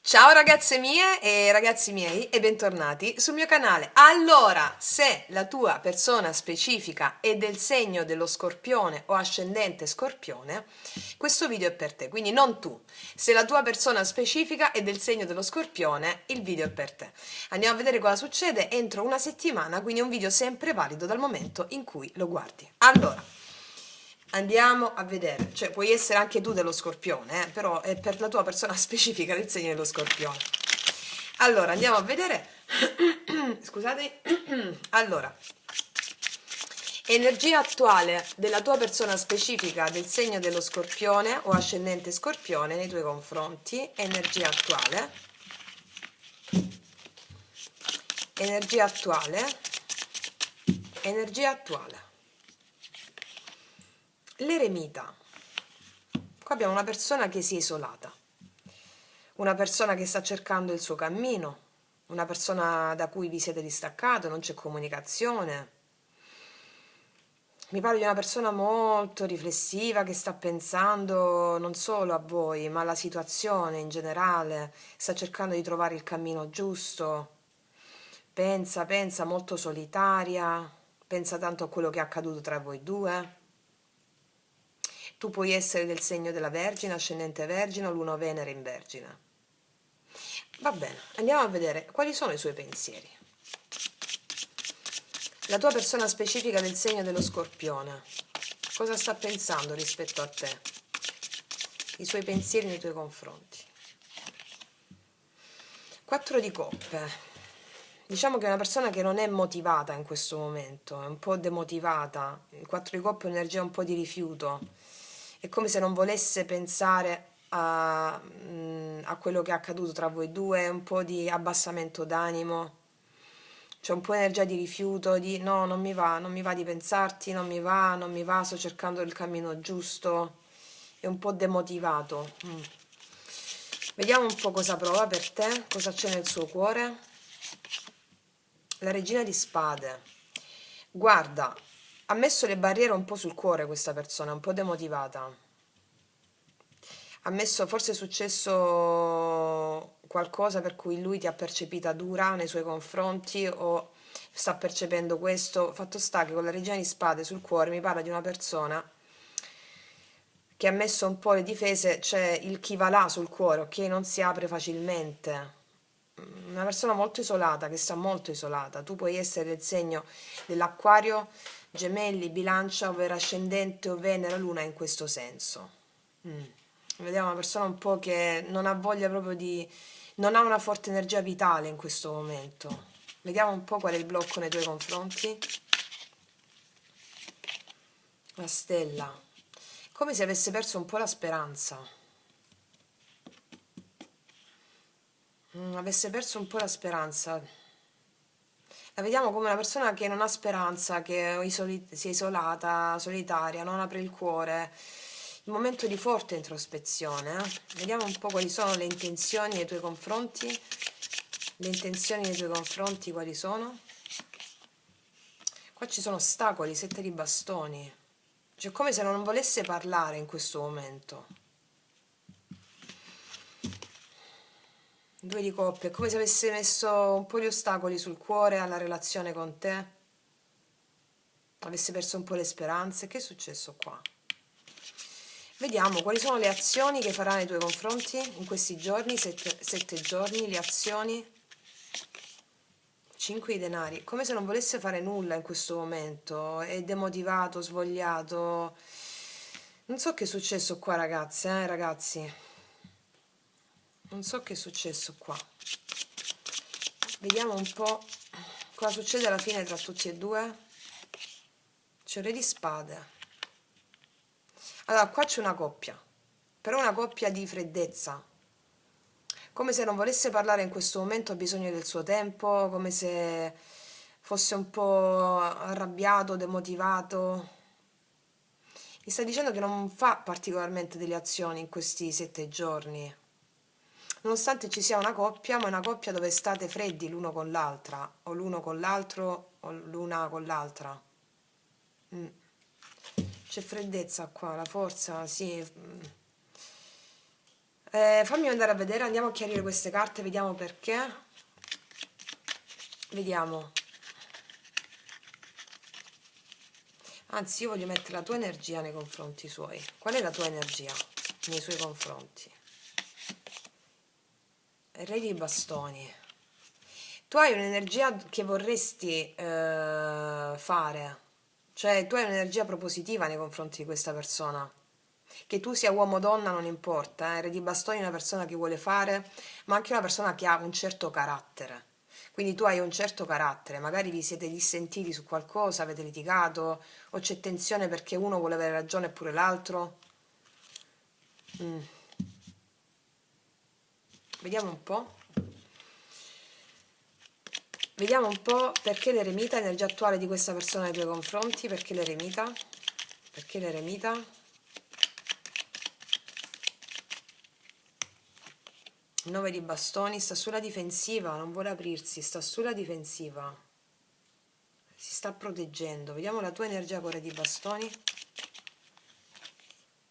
Ciao ragazze mie e ragazzi miei e bentornati sul mio canale. Allora, se la tua persona specifica è del segno dello Scorpione o ascendente Scorpione, questo video è per te, quindi non tu. Se la tua persona specifica è del segno dello Scorpione, il video è per te. Andiamo a vedere cosa succede entro una settimana, quindi è un video sempre valido dal momento in cui lo guardi. Allora, andiamo a vedere, cioè puoi essere anche tu dello Scorpione, però è per la tua persona specifica del segno dello Scorpione. Allora, andiamo a vedere. Scusate. Allora, energia attuale della tua persona specifica del segno dello Scorpione o ascendente Scorpione nei tuoi confronti. Energia attuale. Energia attuale. Energia attuale. L'eremita. Qua abbiamo una persona che si è isolata, una persona che sta cercando il suo cammino, una persona da cui vi siete distaccati, non c'è comunicazione. Mi parla di una persona molto riflessiva che sta pensando non solo a voi, ma alla situazione in generale, sta cercando di trovare il cammino giusto. Pensa, molto solitaria, pensa tanto a quello che è accaduto tra voi due. Tu puoi essere del segno della Vergine, ascendente Vergine o Luna o Venere in Vergine. Va bene, andiamo a vedere quali sono i suoi pensieri. La tua persona specifica del segno dello Scorpione, cosa sta pensando rispetto a te? I suoi pensieri nei tuoi confronti. 4 di coppe. Diciamo che è una persona che non è motivata in questo momento, è un po' demotivata. Il 4 di coppe è un'energia un po' di rifiuto. È come se non volesse pensare a quello che è accaduto tra voi due, un po' di abbassamento d'animo. C'è un po' energia di rifiuto, di no, non mi va di pensarti, non mi va, sto cercando il cammino giusto. È un po' demotivato. Vediamo un po' cosa prova per te, cosa c'è nel suo cuore. La regina di spade. Guarda, ha messo le barriere un po' sul cuore questa persona, un po' demotivata. Ha messo, forse è successo qualcosa per cui lui ti ha percepita dura nei suoi confronti o sta percependo questo. Fatto sta che con la regina di spade sul cuore mi parla di una persona che ha messo un po' le difese, c'è il chi va là sul cuore, ok? Non si apre facilmente. Una persona molto isolata, che sta molto isolata. Tu puoi essere del segno dell'Acquario, Gemelli, Bilancia, ovvero ascendente o Venere, Luna in questo senso. Vediamo una persona un po' che non ha voglia proprio di... non ha una forte energia vitale in questo momento. Vediamo un po' qual è il blocco nei tuoi confronti. La stella. Come se avesse perso un po' la speranza. Avesse perso un po' la speranza. La vediamo come una persona che non ha speranza, che si è isolata, solitaria, non apre il cuore. Un momento di forte introspezione. Vediamo un po' quali sono le intenzioni nei tuoi confronti. Le intenzioni nei tuoi confronti quali sono? Qua ci sono ostacoli, 7 di bastoni. Cioè, come se non volesse parlare in questo momento. 2 di coppe, è come se avesse messo un po' di ostacoli sul cuore alla relazione con te. Avesse perso un po' le speranze. Che è successo qua? Vediamo quali sono le azioni che farà nei tuoi confronti in questi giorni, 7 giorni, le azioni. 5 di denari, come se non volesse fare nulla in questo momento, è demotivato, svogliato. Non so che è successo qua, ragazze, ragazzi. Non so che è successo qua. Vediamo un po' cosa succede alla fine tra tutti e due. C'è il re di spade. Allora, qua c'è una coppia, però una coppia di freddezza. Come se non volesse parlare in questo momento, ha bisogno del suo tempo, come se fosse un po' arrabbiato, demotivato. Mi sta dicendo che non fa particolarmente delle azioni in questi 7 giorni. Nonostante ci sia una coppia, ma è una coppia dove state freddi l'uno con l'altra, o l'uno con l'altro, o l'una con l'altra. C'è freddezza qua, la forza, sì. Fammi andare a vedere, andiamo a chiarire queste carte, vediamo perché. Vediamo. Anzi, io voglio mettere la tua energia nei confronti suoi. Qual è la tua energia nei suoi confronti? Re di bastoni. Tu hai un'energia che vorresti fare, cioè tu hai un'energia propositiva nei confronti di questa persona. Che tu sia uomo o donna non importa, Re di bastoni è una persona che vuole fare, ma anche una persona che ha un certo carattere. Quindi tu hai un certo carattere, magari vi siete dissentiti su qualcosa, avete litigato, o c'è tensione perché uno vuole avere ragione e pure l'altro. Vediamo un po'. Vediamo un po' perché l'eremita, energia attuale di questa persona nei tuoi confronti, perché l'eremita? Perché l'eremita? 9 di bastoni, sta sulla difensiva, non vuole aprirsi, sta sulla difensiva. Si sta proteggendo. Vediamo la tua energia con re di bastoni.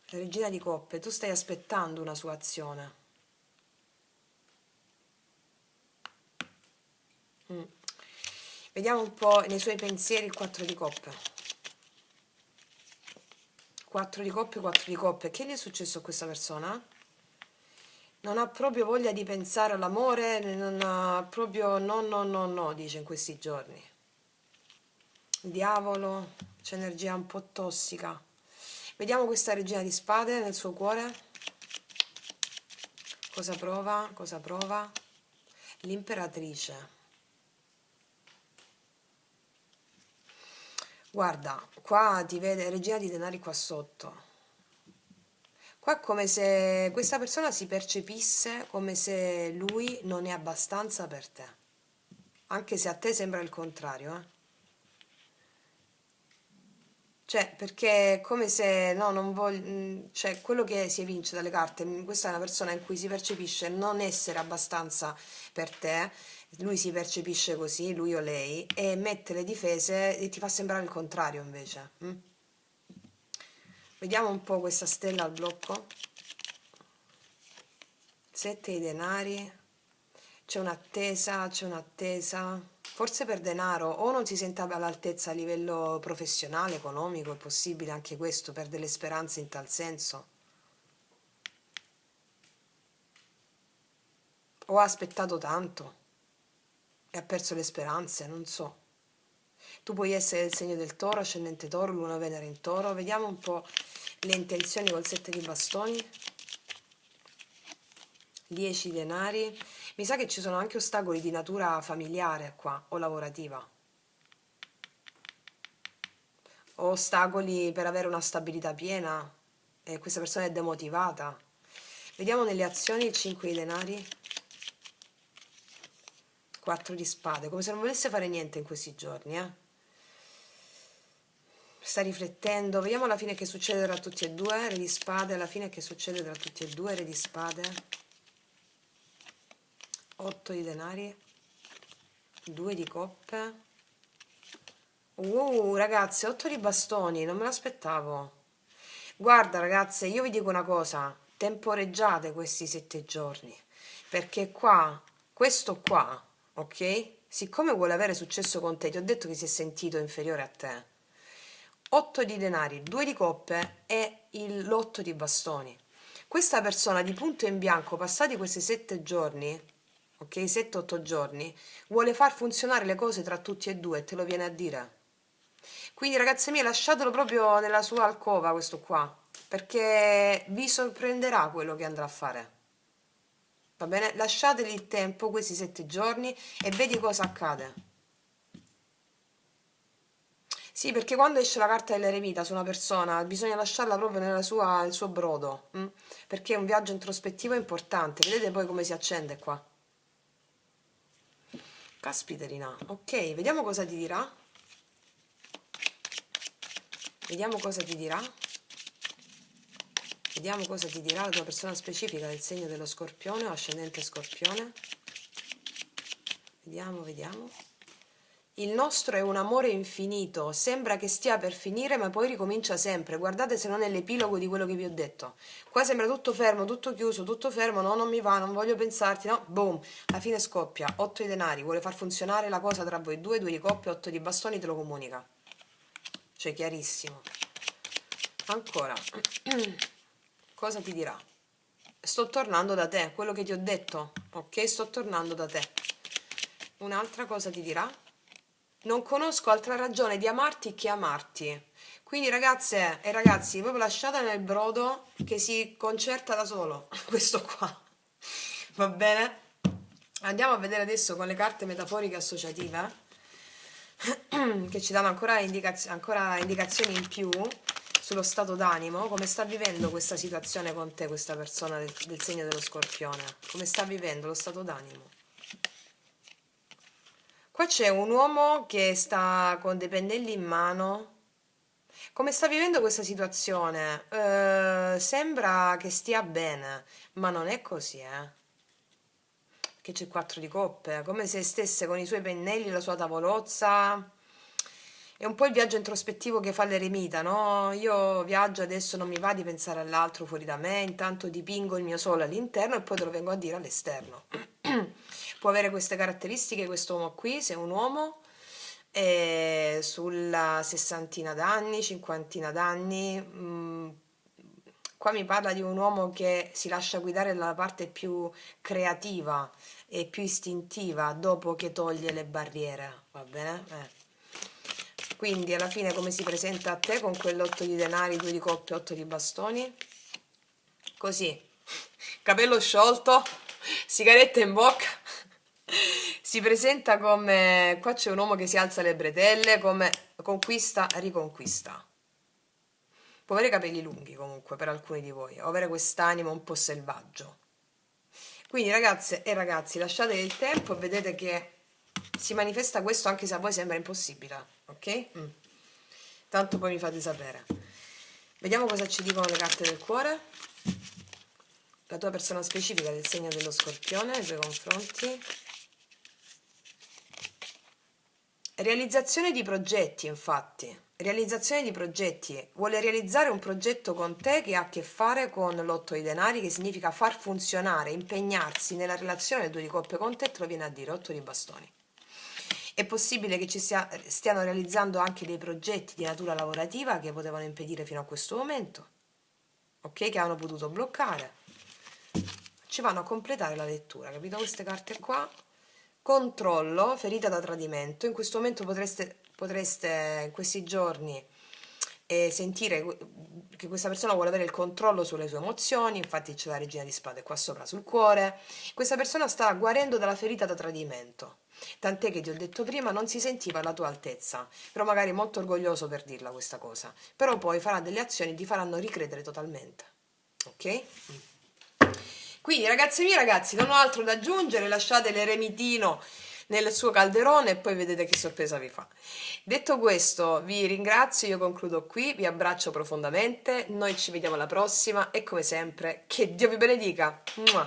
Regina di coppe, tu stai aspettando una sua azione. Vediamo un po' nei suoi pensieri il 4 di coppe. 4 di coppe, 4 di coppe. Che gli è successo a questa persona? Non ha proprio voglia di pensare all'amore, non ha proprio no, dice in questi giorni. Il diavolo, c'è energia un po' tossica. Vediamo questa regina di spade nel suo cuore. Cosa prova? Cosa prova? L'imperatrice. Guarda, qua ti vede regina di denari qua sotto. Qua è come se questa persona si percepisse come se lui non è abbastanza per te. Anche se a te sembra il contrario, eh. Cioè, perché è come se, no, non voglio, cioè, quello che si evince dalle carte, questa è una persona in cui si percepisce non essere abbastanza per te, lui si percepisce così, lui o lei, e mette le difese e ti fa sembrare il contrario invece. Vediamo un po' questa stella al blocco. 7 di denari, c'è un'attesa, forse per denaro, o non si sente all'altezza a livello professionale, economico, è possibile anche questo, perde le speranze in tal senso. O ha aspettato tanto e ha perso le speranze, non so. Tu puoi essere il segno del toro, ascendente toro, luna venere in toro. Vediamo un po' le intenzioni col 7 di bastoni. 10 denari. Mi sa che ci sono anche ostacoli di natura familiare qua o lavorativa. O ostacoli per avere una stabilità piena e questa persona è demotivata. Vediamo nelle azioni il 5 di denari. 4 di spade, come se non volesse fare niente in questi giorni, Sta riflettendo, vediamo alla fine che succede tra tutti e due, re di spade, alla fine che succede tra tutti e due, re di spade. 8 di denari, 2 di coppe. Ragazze, 8 di bastoni, non me l'aspettavo. Guarda, ragazze, io vi dico una cosa, temporeggiate questi 7 giorni, perché qua, questo qua, ok? Siccome vuole avere successo con te, ti ho detto che si è sentito inferiore a te. 8 di denari, 2 di coppe e l'otto di bastoni. Questa persona di punto in bianco, passati questi 7 giorni, ok, 7-8 giorni, vuole far funzionare le cose tra tutti e due e te lo viene a dire. Quindi ragazze mie, lasciatelo proprio nella sua alcova questo qua, perché vi sorprenderà quello che andrà a fare. Va bene? Lasciategli il tempo, questi 7 giorni, e vedi cosa accade. Sì, perché quando esce la carta dell'eremita su una persona, bisogna lasciarla proprio nel suo brodo, perché è un viaggio introspettivo importante. Vedete poi come si accende qua. Caspiterina. Ok, vediamo cosa ti dirà. Vediamo cosa ti dirà. Vediamo cosa ti dirà la tua persona specifica del segno dello scorpione o ascendente scorpione. Vediamo, vediamo. Il nostro è un amore infinito, sembra che stia per finire ma poi ricomincia sempre. Guardate se non è l'epilogo di quello che vi ho detto. Qua sembra tutto fermo, tutto chiuso, tutto fermo, no, non mi va, non voglio pensarti, no, boom, alla fine scoppia, 8 di denari, vuole far funzionare la cosa tra voi due, 2 di coppia, 8 di bastoni, te lo comunica. Cioè, chiarissimo. Ancora, cosa ti dirà? Sto tornando da te, quello che ti ho detto, ok? Sto tornando da te. Un'altra cosa ti dirà? Non conosco altra ragione di amarti che amarti. Quindi ragazze e ragazzi, proprio lasciate nel brodo che si concerta da solo, questo qua. Va bene? Andiamo a vedere adesso con le carte metaforiche associative che ci danno ancora, ancora indicazioni in più sullo stato d'animo, come sta vivendo questa situazione con te, questa persona del segno dello Scorpione, come sta vivendo lo stato d'animo. Qua c'è un uomo che sta con dei pennelli in mano. Come sta vivendo questa situazione? Sembra che stia bene, ma non è così, eh? Che c'è 4 di coppe, come se stesse con i suoi pennelli, la sua tavolozza. È un po' il viaggio introspettivo che fa l'eremita, no? Io viaggio adesso, non mi va di pensare all'altro fuori da me, intanto dipingo il mio sole all'interno e poi te lo vengo a dire all'esterno. Può avere queste caratteristiche questo uomo qui, se è un uomo, sulla sessantina d'anni, cinquantina d'anni. Qua mi parla di un uomo che si lascia guidare dalla parte più creativa e più istintiva dopo che toglie le barriere, va bene? Quindi alla fine come si presenta a te con quell'8 di denari, 2 di coppe, 8 di bastoni? Così, capello sciolto, sigaretta in bocca, si presenta come, qua c'è un uomo che si alza le bretelle, come conquista, riconquista. Può avere i capelli lunghi comunque per alcuni di voi, o avere quest'animo un po' selvaggio. Quindi ragazze e ragazzi, lasciate il tempo e vedete che si manifesta questo anche se a voi sembra impossibile, ok? Tanto poi mi fate sapere. Vediamo cosa ci dicono le carte del cuore. La tua persona specifica del segno dello Scorpione nei tuoi confronti. Realizzazione di progetti, infatti. Realizzazione di progetti. Vuole realizzare un progetto con te che ha a che fare con l'8 di denari, che significa far funzionare, impegnarsi nella relazione del 2 di coppe con te, te lo viene a dire, 8 di bastoni. È possibile che stiano realizzando anche dei progetti di natura lavorativa che potevano impedire fino a questo momento, ok? Che hanno potuto bloccare. Ci vanno a completare la lettura, capito? Queste carte qua. Controllo, ferita da tradimento. In questo momento potreste in questi giorni sentire che questa persona vuole avere il controllo sulle sue emozioni, infatti c'è la regina di spade qua sopra sul cuore. Questa persona sta guarendo dalla ferita da tradimento, tant'è che ti ho detto prima non si sentiva alla tua altezza, però magari molto orgoglioso per dirla questa cosa, però poi farà delle azioni che ti faranno ricredere totalmente, ok? Quindi ragazzi miei ragazzi, non ho altro da aggiungere, lasciate l'eremitino nel suo calderone e poi vedete che sorpresa vi fa. Detto questo, vi ringrazio, io concludo qui, vi abbraccio profondamente, noi ci vediamo alla prossima e come sempre, che Dio vi benedica! Mua!